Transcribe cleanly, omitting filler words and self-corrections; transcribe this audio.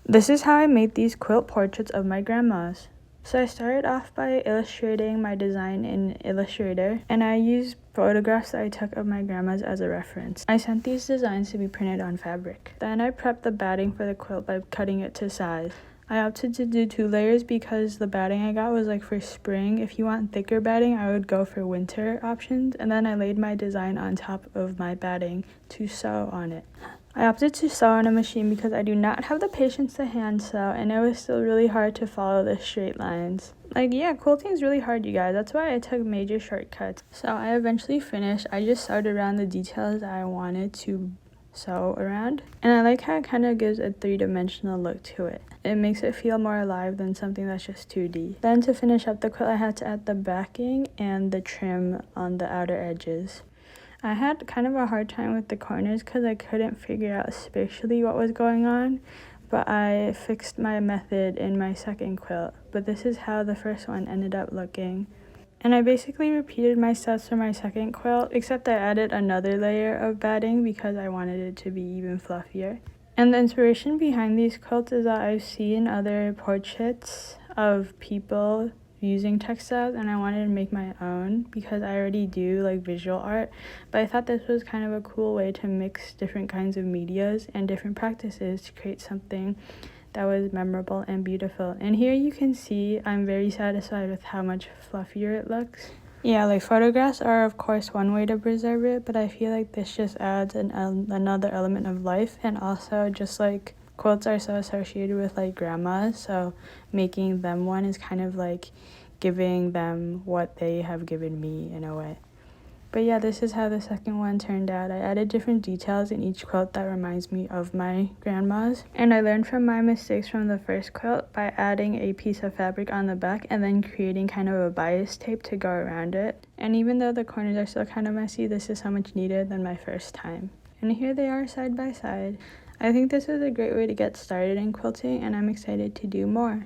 This is how I made these quilt portraits of my grandmas. So I started off by illustrating my design in Illustrator, and I used photographs that I took of my grandmas as a reference. I sent these designs to be printed on fabric. Then I prepped the batting for the quilt by cutting it to size. I opted to do 2 layers because the batting I got was like for spring. If you want thicker batting, I would go for winter options. And then I laid my design on top of my batting to sew on it. I opted to sew on a machine because I do not have the patience to hand sew, and it was still really hard to follow the straight lines. Quilting is really hard, you guys. That's why I took major shortcuts. So I eventually finished. I just sewed around the details I wanted to sew around, and I like how it kind of gives a 3-dimensional look to it. It makes it feel more alive than something that's just 2D. Then to finish up the quilt, I had to add the backing and the trim on the outer edges. I had kind of a hard time with the corners because I couldn't figure out spatially what was going on, but I fixed my method in my second quilt. But this is how the first one ended up looking. And I basically repeated my steps for my second quilt, except I added another layer of batting because I wanted it to be even fluffier. And the inspiration behind these quilts is that I've seen other portraits of people using textiles, and I wanted to make my own because I already do like visual art, but I thought this was kind of a cool way to mix different kinds of medias and different practices to create something that was memorable and beautiful. And here you can see I'm very satisfied with how much fluffier it looks. Yeah, photographs are of course one way to preserve it, but I feel like this just adds another element of life. And also just like quilts are so associated with like grandmas, so making them one is kind of like giving them what they have given me in a way. But yeah, this is how the second one turned out. I added different details in each quilt that reminds me of my grandmas. And I learned from my mistakes from the first quilt by adding a piece of fabric on the back and then creating kind of a bias tape to go around it. And even though the corners are still kind of messy, this is so much neater than my first time. And here they are side by side. I think this is a great way to get started in quilting, and I'm excited to do more.